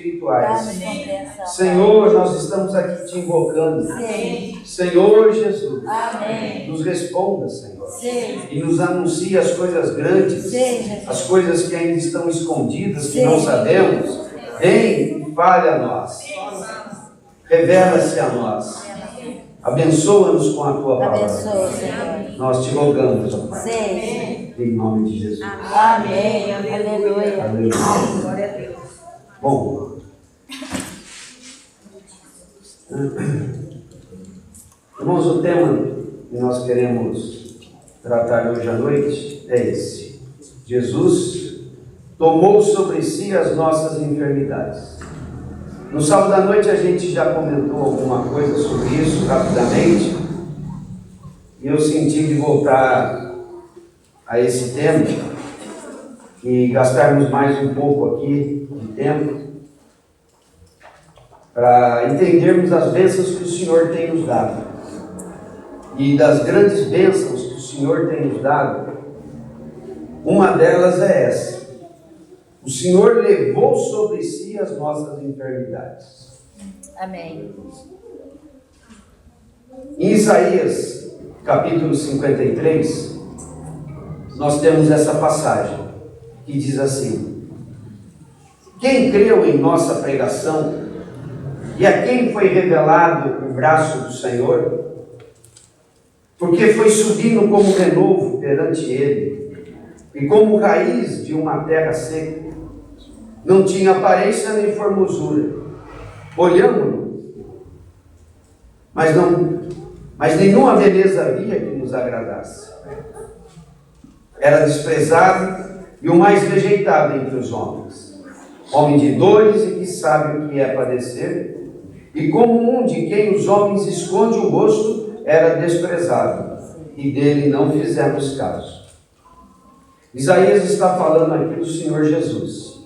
espirituais. Senhor, nós estamos aqui te invocando. Amém. Senhor Jesus, Amém. nos responda, Senhor. Sim. E nos anuncie as coisas grandes, Sim. as coisas que ainda estão escondidas, que Sim. não sabemos. Vem e fale a nós. Revela-se a nós. Abençoa-nos com a tua palavra. Abençoa, Senhor. Nós te rogamos, ó Pai. Sim. Em nome de Jesus. Amém. Aleluia. Aleluia. Glória a Deus. Bom, irmãos, o tema que nós queremos tratar hoje à noite é esse: Jesus tomou sobre si as nossas enfermidades. No sábado à noite a gente já comentou alguma coisa sobre isso rapidamente, e eu senti de voltar a esse tema e gastarmos mais um pouco aqui de tempo para entendermos as bênçãos que o Senhor tem nos dado. E das grandes bênçãos que o Senhor tem nos dado, uma delas é essa: o Senhor levou sobre si as nossas enfermidades. Amém. Em Isaías, capítulo 53, nós temos essa passagem que diz assim: quem creu em nossa pregação e a quem foi revelado o braço do Senhor? Porque foi subindo como renovo perante ele, e como raiz de uma terra seca. Não tinha aparência nem formosura. Olhamos-no, mas nenhuma beleza havia que nos agradasse. Era desprezado e o mais rejeitado entre os homens, homem de dores e que sabe o que é padecer, e como um de quem os homens escondem o rosto, era desprezado, e dele não fizemos caso. Isaías está falando aqui do Senhor Jesus,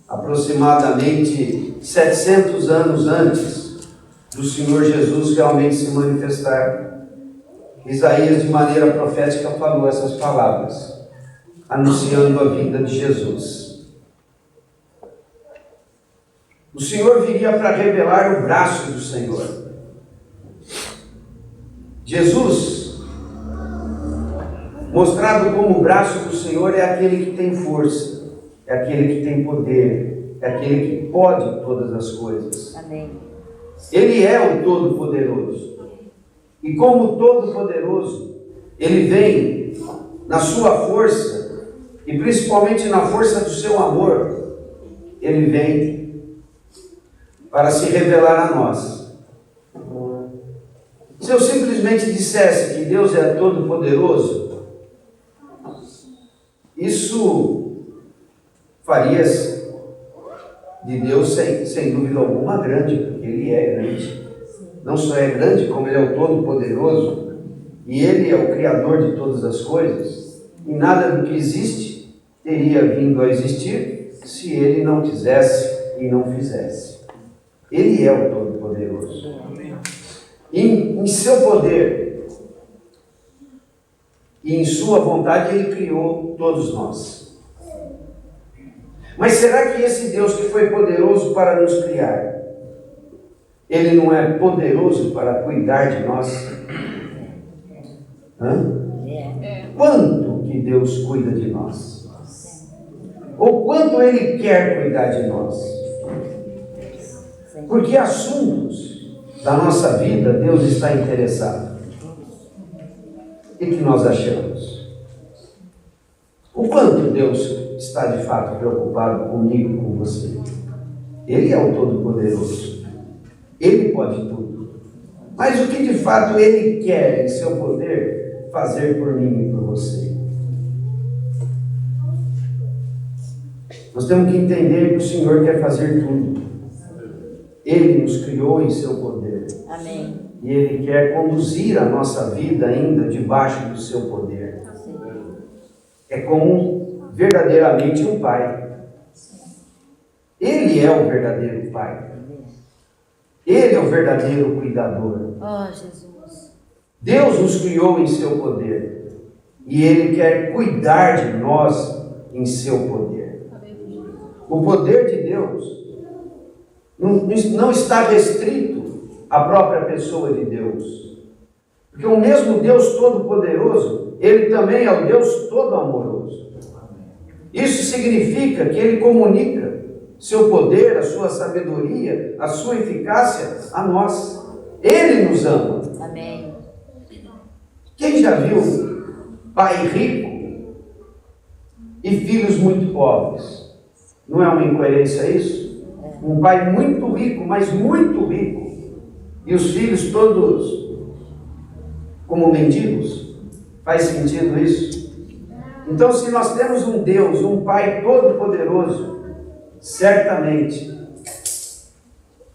aproximadamente 700 anos antes do Senhor Jesus realmente se manifestar. Isaías, de maneira profética, falou essas palavras, anunciando a vinda de Jesus. O Senhor viria para revelar o braço do Senhor. Jesus, mostrado como o braço do Senhor, é aquele que tem força, é aquele que tem poder, é aquele que pode todas as coisas. Amém. Ele é o Todo-Poderoso. E como Todo-Poderoso, Ele vem na sua força, e principalmente na força do seu amor. Ele vem para se revelar a nós. Se eu simplesmente dissesse que Deus é Todo-Poderoso, isso faria de Deus, sem dúvida alguma, grande, porque Ele é grande. Não só é grande, como Ele é o Todo-Poderoso, e Ele é o Criador de todas as coisas, e nada do que existe teria vindo a existir se Ele não quisesse e não fizesse. Ele é o Todo-Poderoso. Em seu poder e em sua vontade, Ele criou todos nós. Mas será que esse Deus que foi poderoso para nos criar, Ele não é poderoso para cuidar de nós? Quanto que Deus cuida de nós? Ou quanto Ele quer cuidar de nós? Porque assuntos da nossa vida, Deus está interessado. O que nós achamos? O quanto Deus está de fato preocupado comigo e com você? Ele é o Todo-Poderoso. Ele pode tudo. Mas o que de fato Ele quer, em seu poder, fazer por mim e por você? Nós temos que entender que o Senhor quer fazer tudo. Ele nos criou em seu poder. Amém. E Ele quer conduzir a nossa vida ainda debaixo do seu poder. É como verdadeiramente um pai. Ele é o verdadeiro pai. Ele é o verdadeiro cuidador. Oh, Jesus. Deus nos criou em seu poder. E Ele quer cuidar de nós em seu poder. O poder de Deus não está restrito à própria pessoa de Deus. Porque o mesmo Deus Todo-Poderoso, Ele também é o Deus Todo-Amoroso. Isso significa que Ele comunica seu poder, a sua sabedoria, a sua eficácia a nós. Ele nos ama. Amém. Quem já viu pai rico e filhos muito pobres? Não é uma incoerência isso? Um pai muito rico, mas muito rico, e os filhos todos como mendigos? Faz sentido isso? Então, se nós temos um Deus, um Pai todo-poderoso, certamente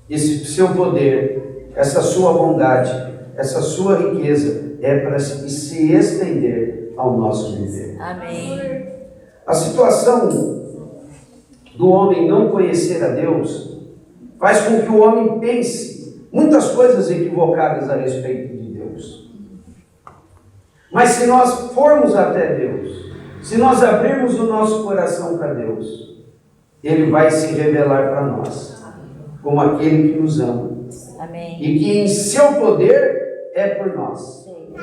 esse seu poder, essa sua bondade, essa sua riqueza é para se estender ao nosso viver. Amém. A situação do homem não conhecer a Deus faz com que o homem pense muitas coisas equivocadas a respeito de Deus. Mas se nós formos até Deus, se nós abrirmos o nosso coração para Deus, Ele vai se revelar para nós como aquele que nos ama. Amém. E que em seu poder é por nós, Sim.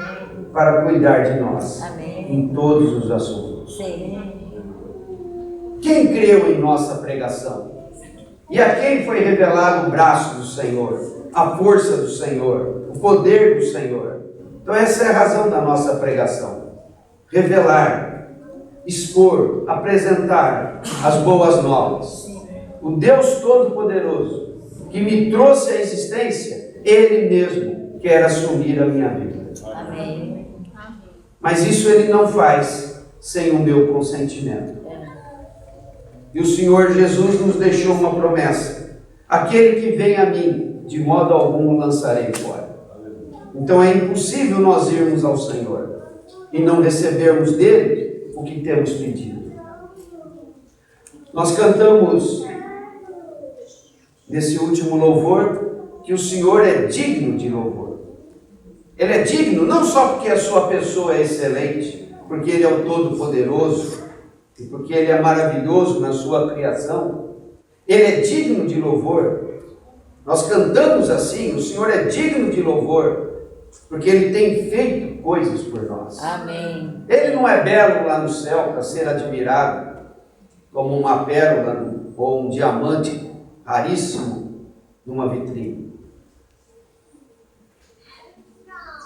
para cuidar de nós. Amém. Em todos os assuntos. Sim. Quem creu em nossa pregação? E a quem foi revelado o braço do Senhor, a força do Senhor, o poder do Senhor? Então essa é a razão da nossa pregação. Revelar, expor, apresentar as boas novas. O Deus Todo-Poderoso que me trouxe à existência, Ele mesmo quer assumir a minha vida. Amém. Mas isso Ele não faz sem o meu consentimento. E o Senhor Jesus nos deixou uma promessa: aquele que vem a mim, de modo algum o lançarei fora. Então é impossível nós irmos ao Senhor e não recebermos dele o que temos pedido. Nós cantamos nesse último louvor que o Senhor é digno de louvor. Ele é digno não só porque a sua pessoa é excelente, porque Ele é o Todo-Poderoso, e porque Ele é maravilhoso na sua criação. Ele é digno de louvor. Nós cantamos assim: o Senhor é digno de louvor, porque Ele tem feito coisas por nós. Amém. Ele não é belo lá no céu para ser admirado, como uma pérola ou um diamante raríssimo numa vitrine.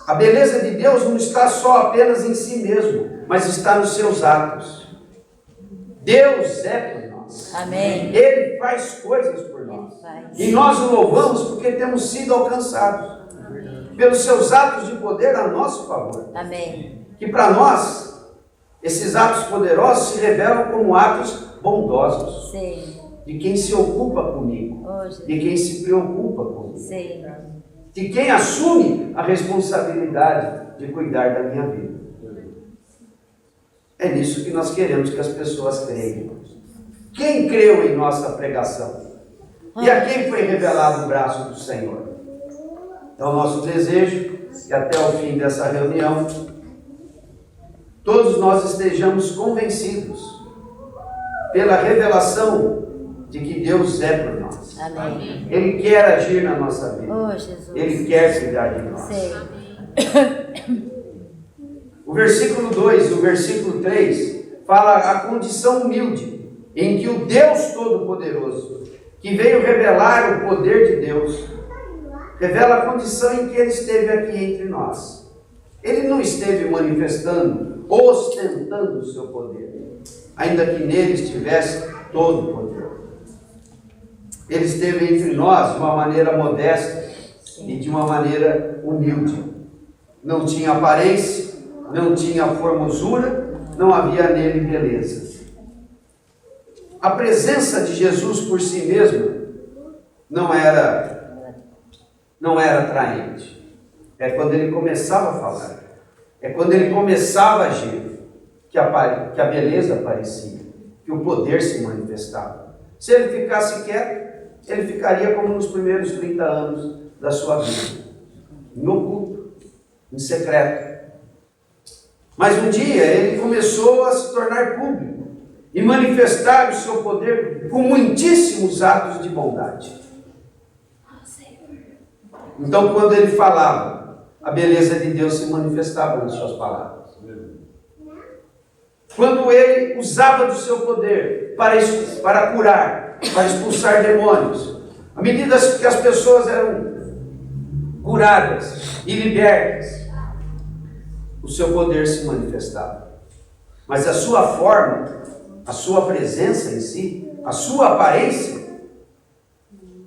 A beleza de Deus não está só apenas em si mesmo, mas está nos seus atos. Deus é por nós. Amém. Ele faz coisas por nós. E nós o louvamos porque temos sido alcançados pelos seus atos de poder a nosso favor. Amém. Que para nós, esses atos poderosos se revelam como atos bondosos. Sim. De quem se ocupa comigo. Hoje. De quem se preocupa comigo. Sim. De quem assume a responsabilidade de cuidar da minha vida. É nisso que nós queremos que as pessoas creiam. Quem creu em nossa pregação? E a quem foi revelado o braço do Senhor? Então, nosso desejo é que até o fim dessa reunião, todos nós estejamos convencidos pela revelação de que Deus é por nós. Amém. Ele quer agir na nossa vida. Oh, Jesus. Ele quer cuidar de nós. Sim. O versículo 2 e o versículo 3 fala a condição humilde em que o Deus Todo-Poderoso, que veio revelar o poder de Deus, revela a condição em que Ele esteve aqui entre nós. Ele não esteve manifestando, ostentando o seu poder, ainda que nele estivesse todo o poder. Ele esteve entre nós de uma maneira modesta e de uma maneira humilde. Não tinha aparência, não tinha formosura, não havia nele beleza. A presença de Jesus por si mesmo não era atraente. É quando ele começava a falar, é quando ele começava a agir, que a beleza aparecia, que o poder se manifestava. Se ele ficasse quieto, ele ficaria como nos primeiros 30 anos da sua vida, em oculto, em secreto. Mas um dia ele começou a se tornar público e manifestar o seu poder com muitíssimos atos de bondade. Então, quando ele falava, a beleza de Deus se manifestava nas suas palavras. Quando ele usava do seu poder para curar, para expulsar demônios, à medida que as pessoas eram curadas e libertas, o seu poder se manifestava. Mas a sua forma, a sua presença em si, a sua aparência,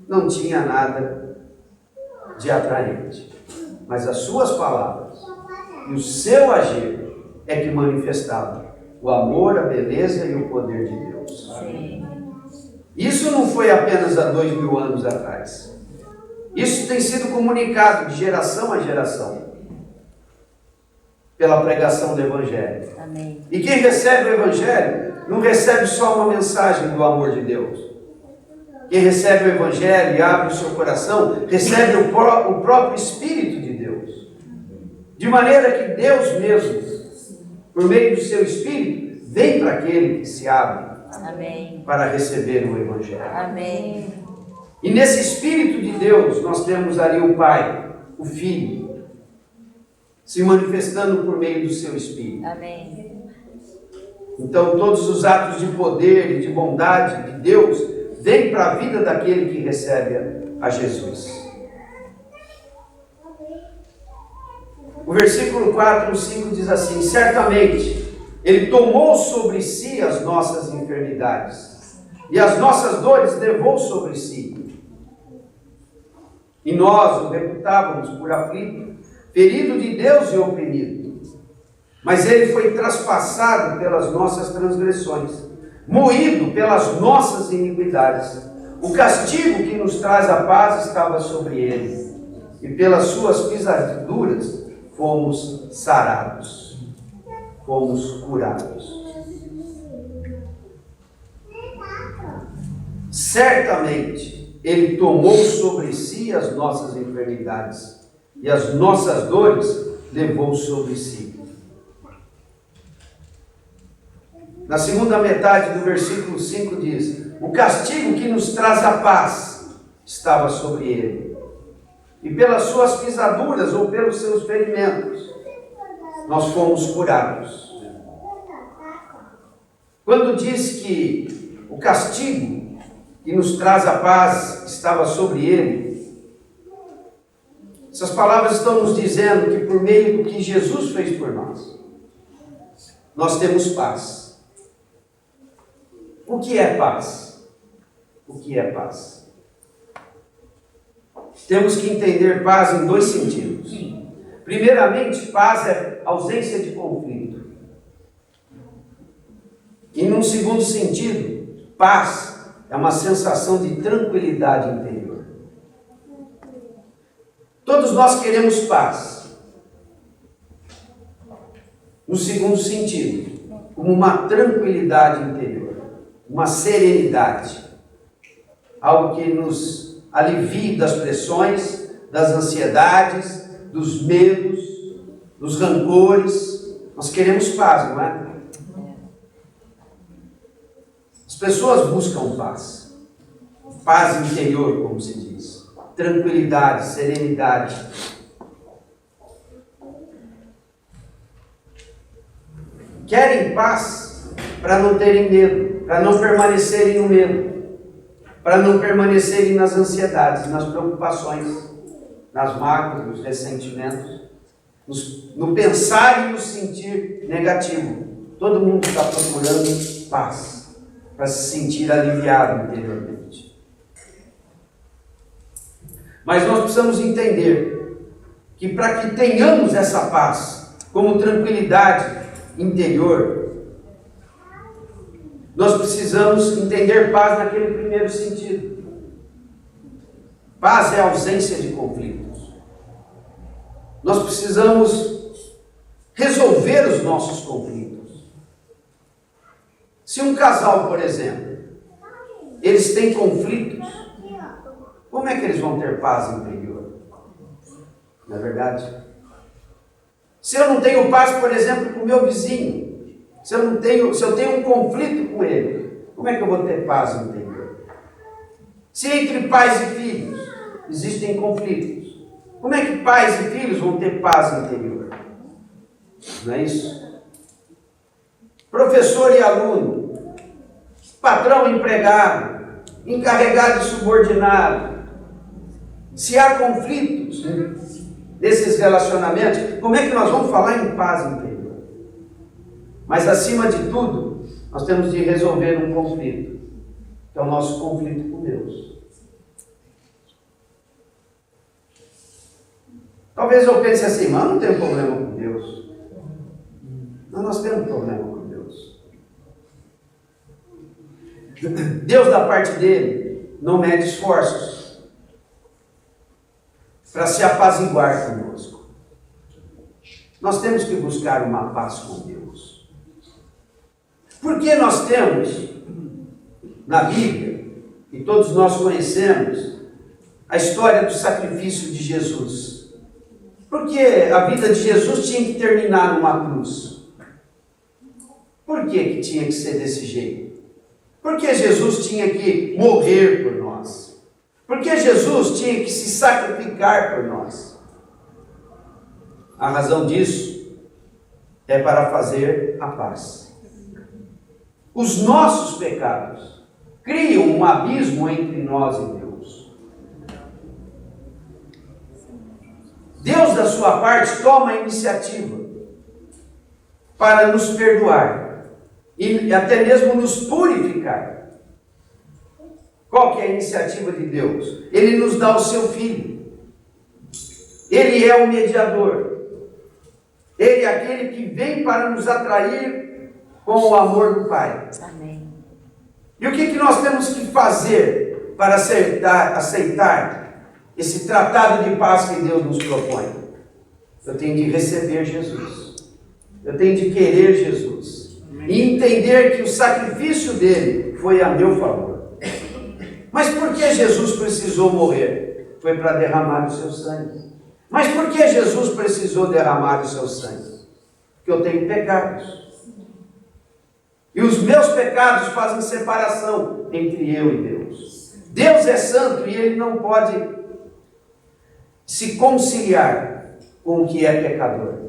não tinha nada de atraente. Mas as suas palavras e o seu agir é que manifestavam o amor, a beleza e o poder de Deus. Sim. Isso não foi apenas há 2000 anos atrás. Isso tem sido comunicado de geração a geração pela pregação do Evangelho. Amém. E quem recebe o Evangelho não recebe só uma mensagem do amor de Deus. Quem recebe o Evangelho e abre o seu coração, recebe o próprio Espírito de Deus. De maneira que Deus mesmo, por meio do seu Espírito, vem para aquele que se abre. Amém. Para receber o Evangelho. Amém. E nesse Espírito de Deus, nós temos ali o Pai, o Filho, se manifestando por meio do seu Espírito. Amém. Então, todos os atos de poder e de bondade de Deus vêm para a vida daquele que recebe a Jesus. O versículo 4 e 5 diz assim: certamente, Ele tomou sobre si as nossas enfermidades, e as nossas dores levou sobre si. E nós o reputávamos por aflito, ferido de Deus e oprimido. Mas Ele foi traspassado pelas nossas transgressões, moído pelas nossas iniquidades. O castigo que nos traz a paz estava sobre Ele, e pelas suas pisaduras fomos sarados, fomos curados. Certamente, Ele tomou sobre si as nossas enfermidades e as nossas dores levou sobre si. Na segunda metade do versículo 5 diz: o castigo que nos traz a paz estava sobre Ele, e pelas suas pisaduras ou pelos seus ferimentos nós fomos curados. Quando diz que o castigo que nos traz a paz estava sobre Ele, essas palavras estão nos dizendo que por meio do que Jesus fez por nós temos paz. O que é paz? O que é paz? Temos que entender paz em dois sentidos. Primeiramente, paz é ausência de conflito. E num segundo sentido, paz é uma sensação de tranquilidade interior. Todos nós queremos paz. No segundo sentido, como uma tranquilidade interior, uma serenidade, algo que nos alivie das pressões, das ansiedades, dos medos, dos rancores. Nós queremos paz, não é? As pessoas buscam paz. Paz interior, como se diz. Tranquilidade, serenidade. Querem paz para não terem medo, para não permanecerem no medo, para não permanecerem nas ansiedades, nas preocupações, nas mágoas, nos ressentimentos, no pensar e no sentir negativo. Todo mundo está procurando paz, para se sentir aliviado interiormente. Mas nós precisamos entender que para que tenhamos essa paz como tranquilidade interior, nós precisamos entender paz naquele primeiro sentido. Paz é a ausência de conflitos. Nós precisamos resolver os nossos conflitos. Se um casal, por exemplo, eles têm conflitos, como é que eles vão ter paz interior? Não é verdade? Se eu não tenho paz, por exemplo, com o meu vizinho, se eu tenho um conflito com ele, como é que eu vou ter paz interior? Se entre pais e filhos existem conflitos, Como é que pais e filhos vão ter paz interior? Não é isso? Professor e aluno, patrão e empregado, encarregado e subordinado. Se há conflitos nesses relacionamentos, como é que nós vamos falar em paz interior? Mas acima de tudo, nós temos de resolver um conflito, que é o nosso conflito com Deus. Talvez eu pense assim, mas eu não tenho problema com Deus. Não, nós temos problema com Deus. Deus, da parte dele, não mede esforços para se apaziguar conosco. Nós temos que buscar uma paz com Deus. Porque nós temos, na Bíblia, e todos nós conhecemos, a história do sacrifício de Jesus. Porque a vida de Jesus tinha que terminar numa cruz. Por que tinha que ser desse jeito? Porque Jesus tinha que morrer por nós. Porque Jesus tinha que se sacrificar por nós. A razão disso é para fazer a paz. Os nossos pecados criam um abismo entre nós e Deus. Deus, da sua parte, toma a iniciativa para nos perdoar e até mesmo nos purificar. Qual que é a iniciativa de Deus? Ele nos dá o seu Filho. Ele é o mediador. Ele é aquele que vem para nos atrair com o amor do Pai. Amém. E o que nós temos que fazer para aceitar esse tratado de paz que Deus nos propõe? Eu tenho de receber Jesus. Eu tenho de querer Jesus. E entender que o sacrifício dele foi a meu favor. Mas por que Jesus precisou morrer? Foi para derramar o seu sangue. Mas por que Jesus precisou derramar o seu sangue? Porque eu tenho pecados. E os meus pecados fazem separação entre eu e Deus. Deus é santo e ele não pode se conciliar com o que é pecador.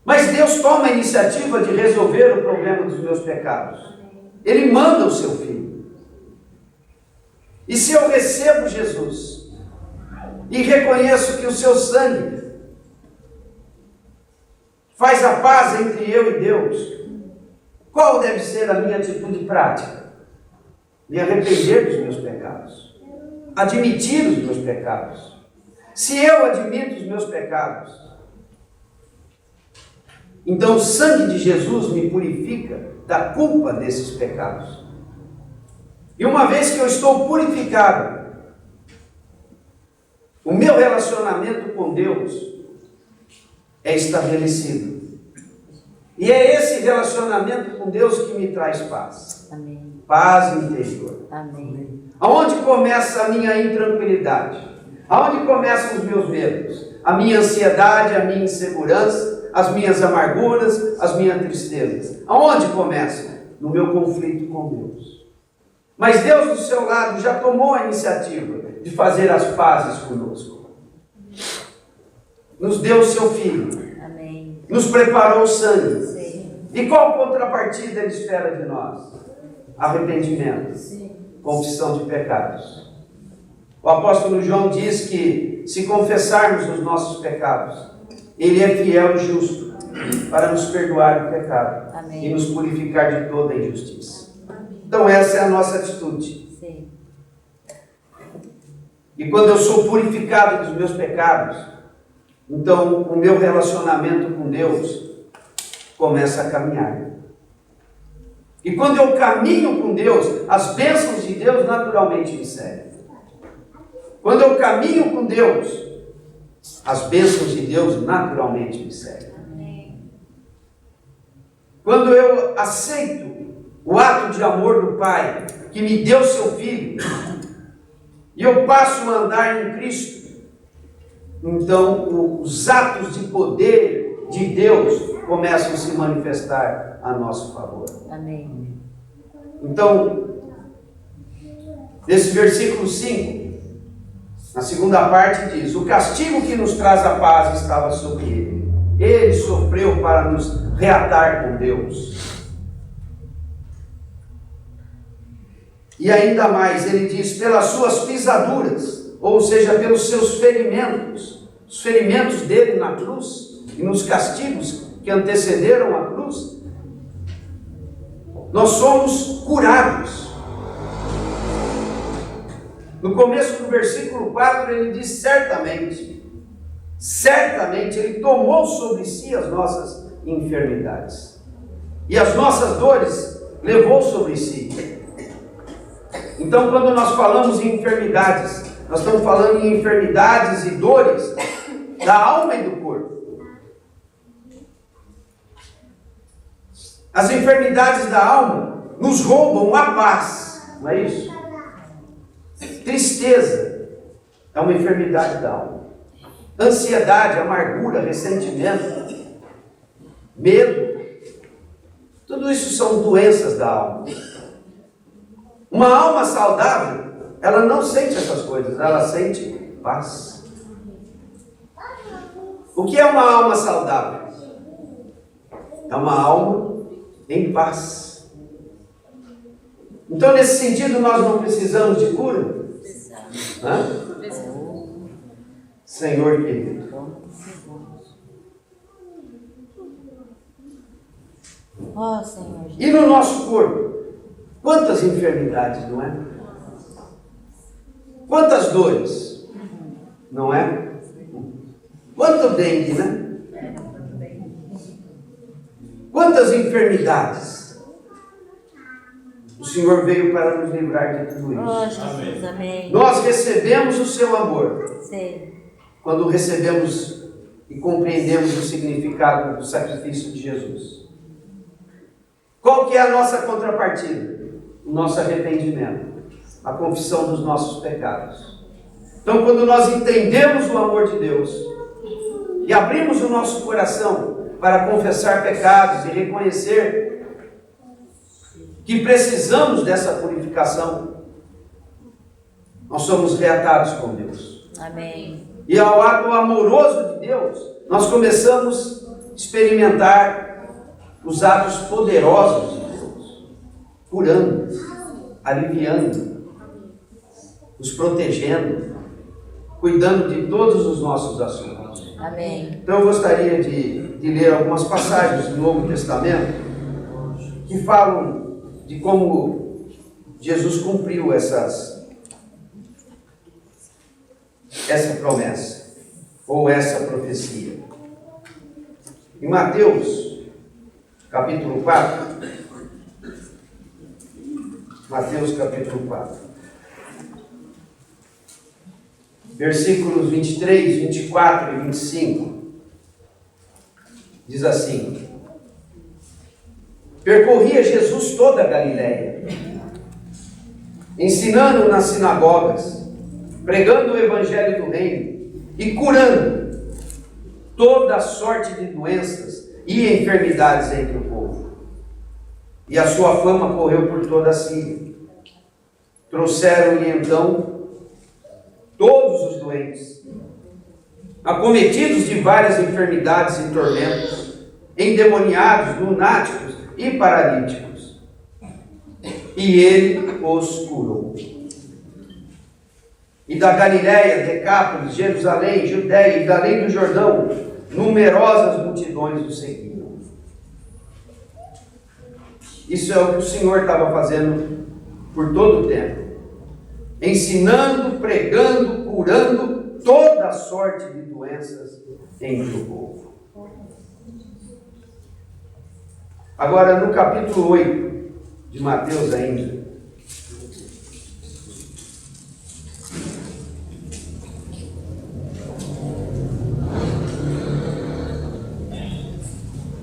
Mas Deus toma a iniciativa de resolver o problema dos meus pecados. Ele manda o seu Filho. E se eu recebo Jesus e reconheço que o seu sangue faz a paz entre eu e Deus, qual deve ser a minha atitude prática? Me arrepender dos meus pecados. Admitir os meus pecados. Se eu admito os meus pecados, então o sangue de Jesus me purifica da culpa desses pecados. E uma vez que eu estou purificado, o meu relacionamento com Deus é estabelecido. E é esse relacionamento com Deus que me traz paz. Amém. Paz interior. Amém. Aonde começa a minha intranquilidade? Aonde começam os meus medos? A minha ansiedade, a minha insegurança, as minhas amarguras, as minhas tristezas. Aonde começam? No meu conflito com Deus. Mas Deus, do seu lado, já tomou a iniciativa de fazer as pazes conosco. Nos deu o seu Filho. Amém. Nos preparou o sangue. Sim. E qual contrapartida ele espera de nós? Arrependimento. Sim. Confissão de pecados. O apóstolo João diz que se confessarmos os nossos pecados, ele é fiel e justo para nos perdoar o pecado. Amém. E nos purificar de toda a injustiça. Então essa é a nossa atitude. Sim. E quando eu sou purificado dos meus pecados, então o meu relacionamento com Deus começa a caminhar. E quando eu caminho com Deus, as bênçãos de Deus naturalmente me seguem. Quando eu caminho com Deus, as bênçãos de Deus naturalmente me seguem. Amém. Quando eu aceito o ato de amor do Pai, que me deu seu Filho, e eu passo a andar em Cristo, então os atos de poder de Deus começam a se manifestar a nosso favor. Amém. Então, nesse versículo 5, Na segunda parte diz: o castigo que nos traz a paz estava sobre ele. Ele sofreu para nos reatar com Deus. E ainda mais, ele diz: pelas suas pisaduras, ou seja, pelos seus ferimentos, os ferimentos dele na cruz, e nos castigos que antecederam a cruz, nós somos curados. No começo do versículo 4, ele diz: certamente, ele tomou sobre si as nossas enfermidades, e as nossas dores levou sobre si. Então, quando nós falamos em enfermidades, nós estamos falando em enfermidades e dores da alma e do corpo. As enfermidades da alma nos roubam a paz, não é isso? Tristeza é uma enfermidade da alma. Ansiedade, amargura, ressentimento, medo, tudo isso são doenças da alma. Uma alma saudável, ela não sente essas coisas, ela sente paz. O que é uma alma saudável? É uma alma em paz. Então, nesse sentido, nós não precisamos de cura? Hã? Senhor querido. Oh, Senhor. E no nosso corpo? Quantas enfermidades, não é? Quantas dores, não é? Quanto dengue, né? Quantas enfermidades? O Senhor veio para nos livrar de tudo isso. Oh, Jesus, amém. Nós recebemos o seu amor. Sim. Quando recebemos e compreendemos o significado do sacrifício de Jesus. Qual que é a nossa contrapartida? O nosso arrependimento, a confissão dos nossos pecados. Então, quando nós entendemos o amor de Deus e abrimos o nosso coração para confessar pecados e reconhecer que precisamos dessa purificação, nós somos reatados com Deus. Amém. E ao ato amoroso de Deus, nós começamos a experimentar os atos poderosos de Deus, curando, aliviando, nos protegendo, cuidando de todos os nossos assuntos. Amém. Então eu gostaria de ler algumas passagens do Novo Testamento que falam de como Jesus cumpriu essa promessa, ou essa profecia. Em Mateus, capítulo 4, Mateus capítulo 4, versículos 23, 24 e 25, diz assim: percorria Jesus toda a Galileia, ensinando nas sinagogas, pregando o evangelho do reino e curando toda sorte de doenças e enfermidades entre o povo. E a sua fama correu por toda a Síria. Trouxeram-lhe então todos os doentes, acometidos de várias enfermidades e tormentos, endemoniados, lunáticos e paralíticos. E ele os curou. E da Galiléia, Decápolis, Jerusalém, Judéia e da além do Jordão, numerosas multidões o seguiam. Isso é o que o Senhor estava fazendo por todo o tempo. Ensinando, pregando, curando toda sorte de doenças entre o povo. Agora, no capítulo 8 de Mateus ainda,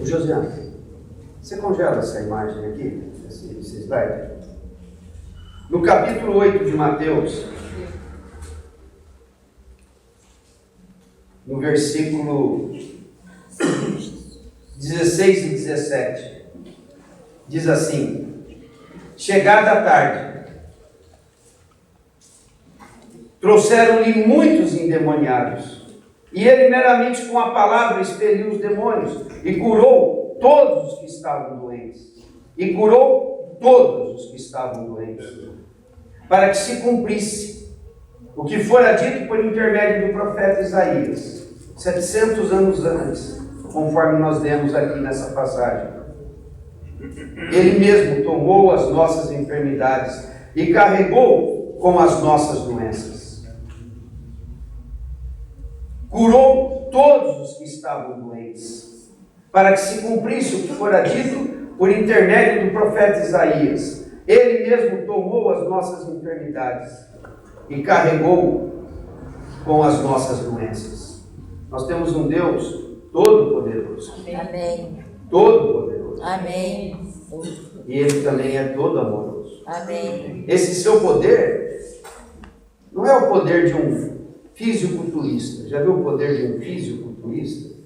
Josiane, você congela essa imagem aqui, esse slide? No capítulo 8 de Mateus, no versículo 16 e 17, diz assim: chegada a tarde, Trouxeram-lhe muitos endemoniados, e ele meramente com a palavra expeliu os demônios, e curou todos os que estavam doentes. E curou todos os que estavam doentes, para que se cumprisse o que fora dito por intermédio do profeta Isaías, 700 anos antes, conforme nós lemos aqui nessa passagem. Ele mesmo tomou as nossas enfermidades e carregou com as nossas doenças. Curou todos os que estavam doentes, para que se cumprisse o que fora dito por intermédio do profeta Isaías. Ele mesmo tomou as nossas enfermidades e carregou com as nossas doenças. Nós temos um Deus todo-poderoso. Amém. Todo-poderoso. Amém. E Ele também é todo amoroso. Amém. Esse seu poder não é o poder de um fisiculturista. Já viu o poder de um fisiculturista?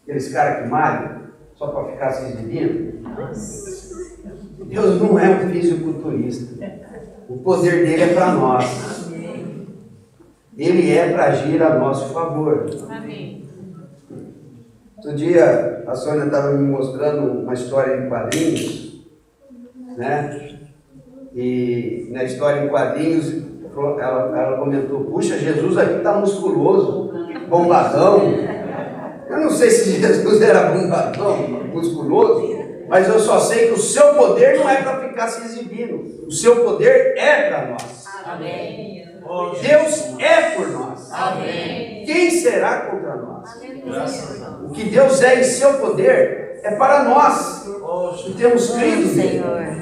Aqueles caras que malham só para ficar se exibindo? Deus não é um fisiculturista. O poder dele é para nós. Ele é para agir a nosso favor. Amém. Outro dia a Sônia estava me mostrando uma história em quadrinhos, né? E na história em quadrinhos ela comentou: puxa, Jesus aqui está musculoso, bombadão. Eu não sei se Jesus era bombadão, musculoso, mas eu só sei que o seu poder não é para ficar se exibindo. O seu poder é para nós. Amém. Deus é por nós. Amém. Quem será contra nós? O que Deus é em seu poder é para nós que temos crido nele. Senhor.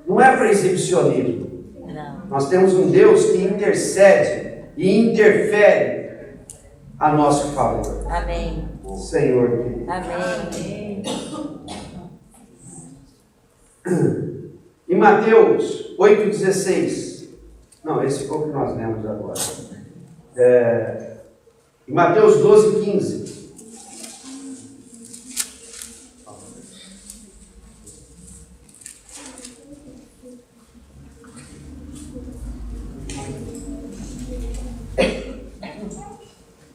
Não é para exibicionismo. Não. Nós temos um Deus que intercede e interfere a nosso favor. Amém. Senhor querido. Amém. Em Mateus 8,16. Não, esse foi o que nós lemos agora. Em Mateus 12,15.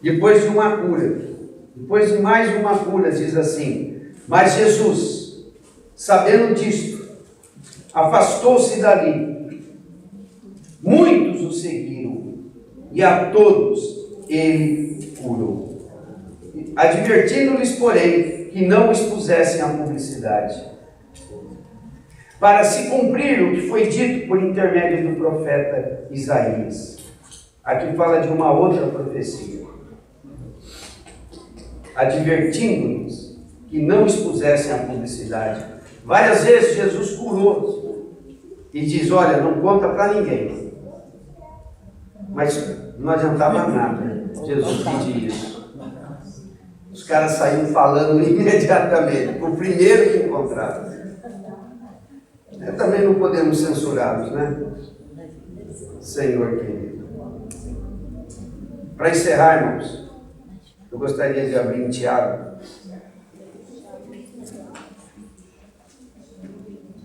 Depois de uma cura, depois de mais uma cura, diz assim: mas Jesus, sabendo disto, afastou-se dali. Muitos o seguiram, e a todos ele curou, advertindo-lhes, porém, que não expusessem a publicidade, para se cumprir o que foi dito por intermédio do profeta Isaías. Aqui fala de uma outra profecia. Advertindo-lhes que não expusessem a publicidade. Várias vezes Jesus curou e diz: olha, não conta para ninguém. Mas não adiantava nada Jesus pedir isso. Os caras saíam falando imediatamente, o primeiro que encontrava. Também não podemos censurá-los, né? Senhor querido. Para encerrar, irmãos, eu gostaria de abrir em Tiago.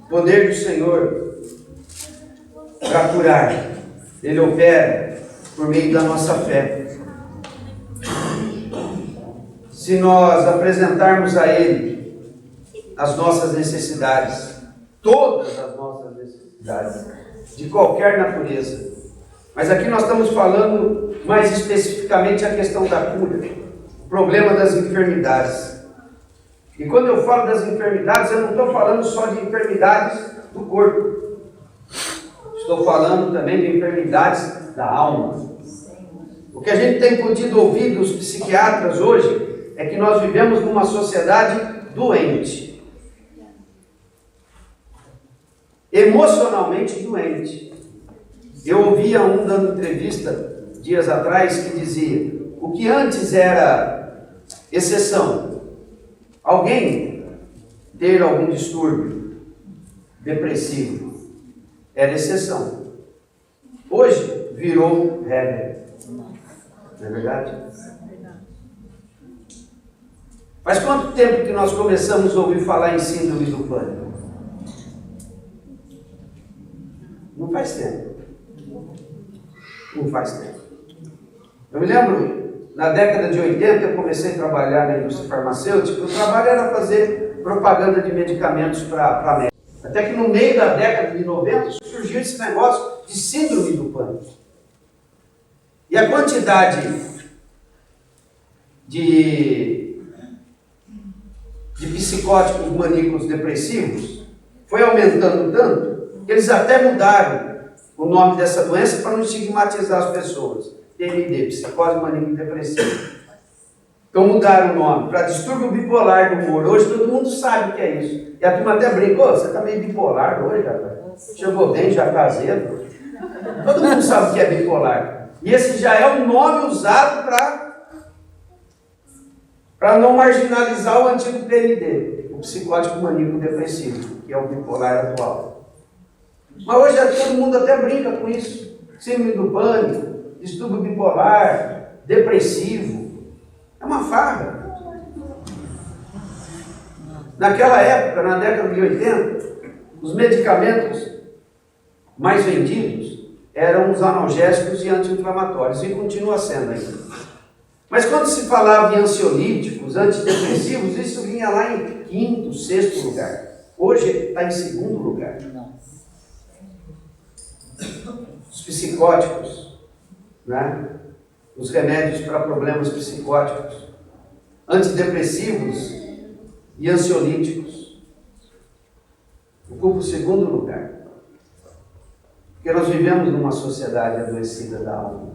O poder do Senhor para curar, Ele opera por meio da nossa fé. Se nós apresentarmos a Ele as nossas necessidades, todas as nossas necessidades, de qualquer natureza, mas aqui nós estamos falando mais especificamente a questão da cura, o problema das enfermidades. E quando eu falo das enfermidades, eu não estou falando só de enfermidades do corpo. Estou falando também de enfermidades da alma. O que a gente tem podido ouvir dos psiquiatras hoje é que nós vivemos numa sociedade doente. Emocionalmente doente. Eu ouvia um dando entrevista dias atrás que dizia: o que antes era exceção, alguém ter algum distúrbio depressivo, era exceção. Hoje virou regra. Não é verdade? Faz quanto tempo que nós começamos a ouvir falar em síndrome do pânico? Não faz tempo. Não faz tempo. Eu me lembro, na década de 80, eu comecei a trabalhar na indústria farmacêutica. O trabalho era fazer propaganda de medicamentos para médicos. Até que no meio da década de 90 surgiu esse negócio de síndrome do pânico. E a quantidade de psicóticos, maníacos, depressivos foi aumentando tanto que eles até mudaram o nome dessa doença para não estigmatizar as pessoas. PMD, psicose maníaco depressivo. Então mudaram o nome para distúrbio bipolar do humor. Hoje todo mundo sabe o que é isso. E a turma até brinca: "Ô, você está meio bipolar hoje, rapaz. Chegou bem, já está azedo." Todo mundo sabe o que é bipolar. E esse já é um nome usado para não marginalizar o antigo PMD, o psicótico maníaco depressivo, que é o bipolar atual. Mas hoje todo mundo até brinca com isso. Síndrome do pânico, distúrbio bipolar, depressivo. É uma farra. Naquela época, na década de 80, os medicamentos mais vendidos eram os analgésicos e anti-inflamatórios, e continua sendo ainda. Mas quando se falava em ansiolíticos, antidepressivos, isso vinha lá em 5º, 6º lugar. Hoje está em 2º lugar. Os psicóticos, né? Os remédios para problemas psicóticos, antidepressivos e ansiolíticos ocupam o 2º lugar. Porque nós vivemos numa sociedade adoecida da alma.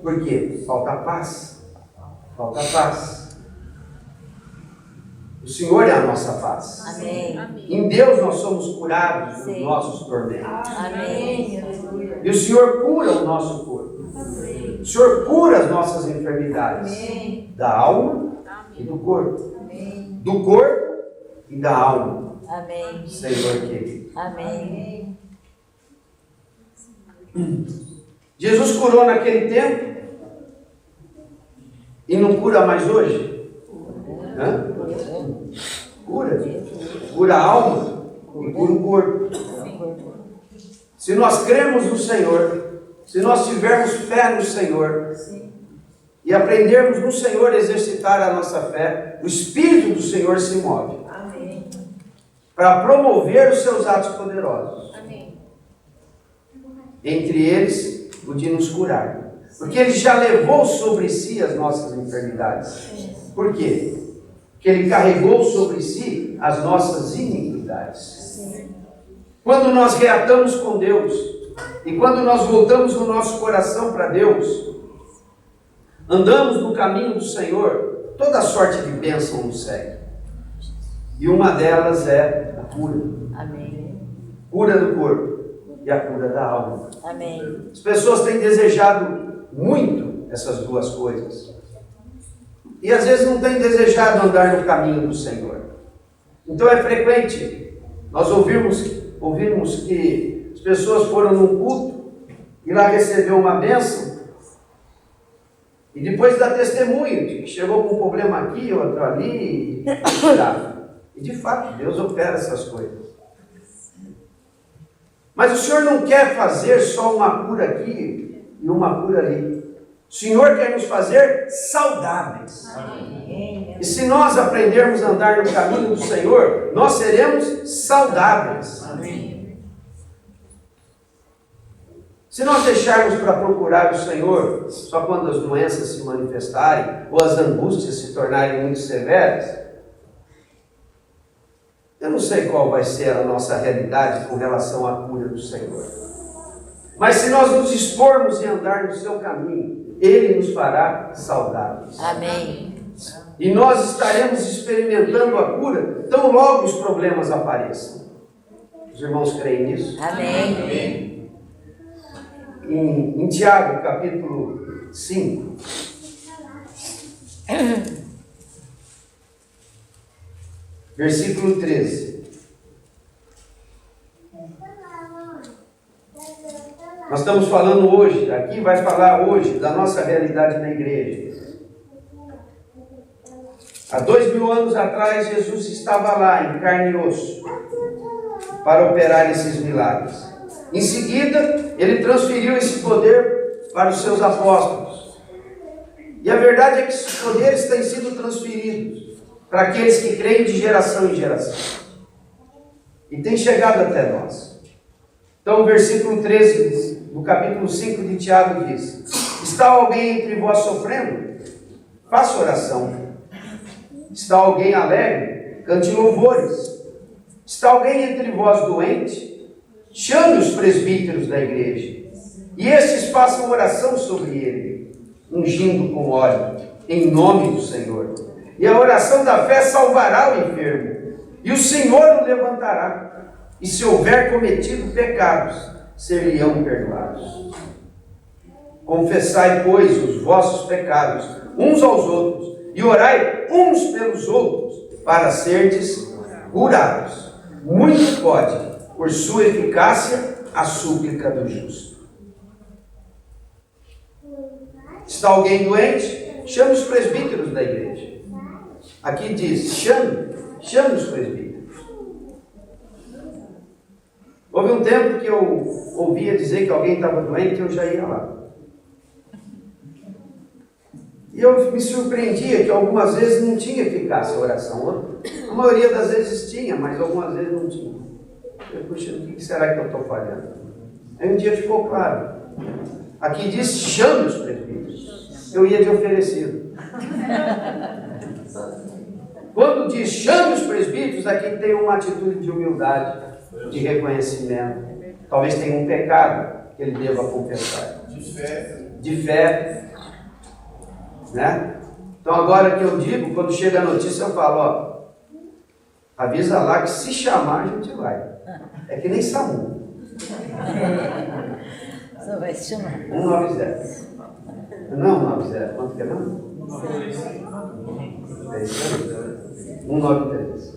Por quê? Falta paz. Falta paz. O Senhor é a nossa paz. Amém. Em Deus nós somos curados dos nossos tormentos. Amém. E o Senhor cura o nosso corpo. O Senhor cura as nossas enfermidades. Da alma e do corpo. Do corpo e da alma. Amém. Senhor querido. Amém. Jesus curou naquele tempo e não cura mais hoje? Hã? Cura. Cura a alma e cura o corpo. Se nós cremos no Senhor, se nós tivermos fé no Senhor e aprendermos no Senhor a exercitar a nossa fé, o Espírito do Senhor se move para promover os seus atos poderosos. Entre eles, o de nos curar. Porque Ele já levou sobre si as nossas enfermidades. Por quê? Porque Ele carregou sobre si as nossas iniquidades. Quando nós reatamos com Deus, e quando nós voltamos o nosso coração para Deus, andamos no caminho do Senhor, toda sorte de bênção nos segue. E uma delas é a cura. Amém. Cura do corpo e a cura da alma. Amém. As pessoas têm desejado muito essas duas coisas. E às vezes não têm desejado andar no caminho do Senhor. Então é frequente nós ouvirmos que as pessoas foram num culto e lá recebeu uma bênção e depois dá testemunho de que chegou com um problema aqui, outro ali, e de fato Deus opera essas coisas. Mas o Senhor não quer fazer só uma cura aqui e uma cura ali. O Senhor quer nos fazer saudáveis. Amém. E se nós aprendermos a andar no caminho do Senhor, nós seremos saudáveis. Amém. Se nós deixarmos para procurar o Senhor só quando as doenças se manifestarem ou as angústias se tornarem muito severas, eu não sei qual vai ser a nossa realidade com relação à cura do Senhor. Mas se nós nos expormos em andar no seu caminho, Ele nos fará saudáveis. Amém. E nós estaremos experimentando a cura tão logo os problemas apareçam. Os irmãos creem nisso? Amém. Em Tiago, capítulo 5. Versículo 13. Nós estamos falando hoje, aqui vai falar hoje da nossa realidade na igreja. Há 2000 anos atrás, Jesus estava lá em carne e osso para operar esses milagres. Em seguida, Ele transferiu esse poder para os seus apóstolos. E a verdade é que esses poderes têm sido transferidos para aqueles que creem de geração em geração. E tem chegado até nós. Então o versículo 13 do capítulo 5 de Tiago diz: está alguém entre vós sofrendo? Faça oração. Está alguém alegre? Cante louvores. Está alguém entre vós doente? Chame os presbíteros da igreja, e estes façam oração sobre ele, ungindo com óleo, em nome do Senhor. E a oração da fé salvará o enfermo, e o Senhor o levantará. E se houver cometido pecados, ser-lhe-ão perdoados. Confessai, pois, os vossos pecados uns aos outros, e orai uns pelos outros, para serdes curados. Muito pode, por sua eficácia, a súplica do justo. Está alguém doente? Chame os presbíteros da igreja. Aqui diz, chame os presbíteros. Houve um tempo que eu ouvia dizer que alguém estava doente e eu já ia lá. E eu me surpreendia que algumas vezes não tinha eficácia a oração. A maioria das vezes tinha, mas algumas vezes não tinha. Eu, puxa, o que será que eu estou falhando? Aí um dia ficou claro. Aqui diz, chame os presbíteros. Eu ia de oferecido. Quando diz, chame os presbíteros, aqui tem uma atitude de humildade, de reconhecimento. Talvez tenha um pecado que ele deva confessar. De fé. Né? Então agora que eu digo, quando chega a notícia eu falo, ó, avisa lá que se chamar a gente vai. É que nem SAMU. Só vai se chamar. 190. Não, 190. Quanto que é não? 193.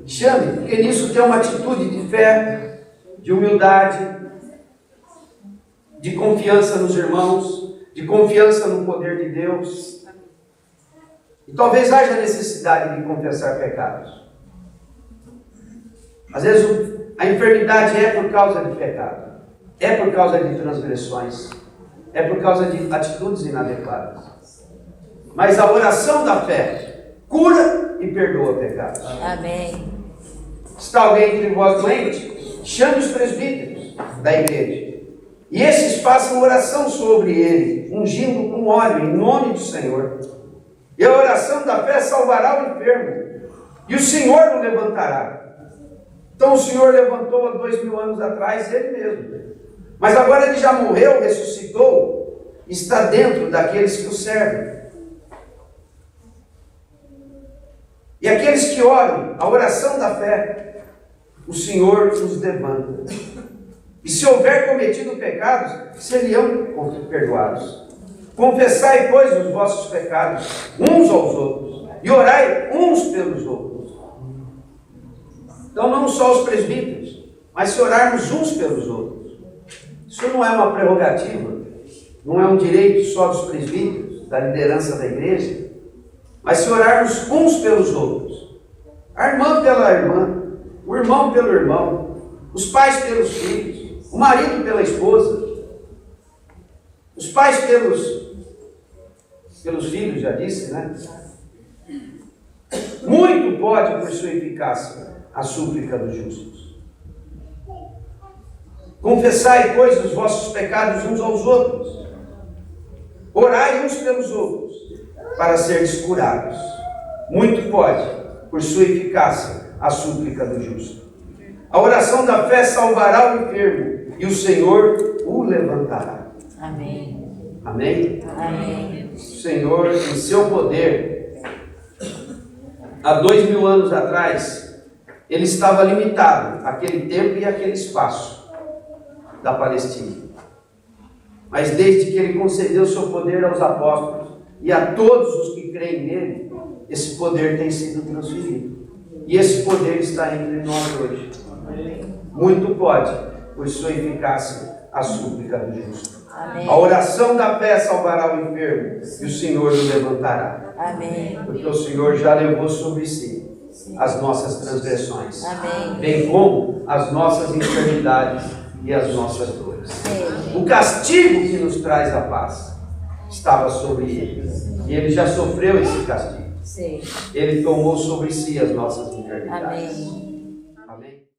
Chame, porque nisso tem uma atitude de fé, de humildade, de confiança nos irmãos, de confiança no poder de Deus. E talvez haja necessidade de confessar pecados. Às vezes a enfermidade é por causa de pecado, é por causa de transgressões, é por causa de atitudes inadequadas. Mas a oração da fé cura e perdoa pecados. Amém. Está alguém entre vós doente? Chame os presbíteros da igreja, e esses façam oração sobre ele, ungindo com óleo, em nome do Senhor. E a oração da fé salvará o enfermo, e o Senhor o levantará. Então o Senhor levantou há 2000 anos atrás ele mesmo. Mas agora ele já morreu, ressuscitou, está dentro daqueles que o servem. E aqueles que oram, a oração da fé, o Senhor os levanta. E se houver cometido pecados, seriam perdoados. Confessai, pois, os vossos pecados uns aos outros, e orai uns pelos outros. Então não só os presbíteros, mas se orarmos uns pelos outros. Isso não é uma prerrogativa, não é um direito só dos presbíteros, da liderança da igreja, mas se orarmos uns pelos outros. A irmã pela irmã, o irmão pelo irmão, os pais pelos filhos, o marido pela esposa, os pais pelos filhos, já disse, né? Muito pode, por sua eficácia, a súplica dos justos. Confessai, pois, os vossos pecados uns aos outros. Orai uns pelos outros, para seres curados. Muito pode, por sua eficácia, a súplica do justo. A oração da fé salvará o enfermo, e o Senhor o levantará. Amém. Amém? Amém. O Senhor, em seu poder, há 2000 anos atrás, ele estava limitado àquele tempo e àquele espaço da Palestina. Mas desde que ele concedeu seu poder aos apóstolos e a todos os que creem nele, esse poder tem sido transferido. E esse poder está entre nós hoje. Muito pode, por sua eficácia, a súplica do justo. Amém. A oração da fé salvará o enfermo, e o Senhor o levantará. Amém. Porque o Senhor já levou sobre si as nossas transgressões, Amém. bem como as nossas enfermidades e as nossas dores. Sim. O castigo que nos traz a paz estava sobre ele. E ele já sofreu esse castigo. Sim. Ele tomou sobre si as nossas enfermidades. Amém. Amém.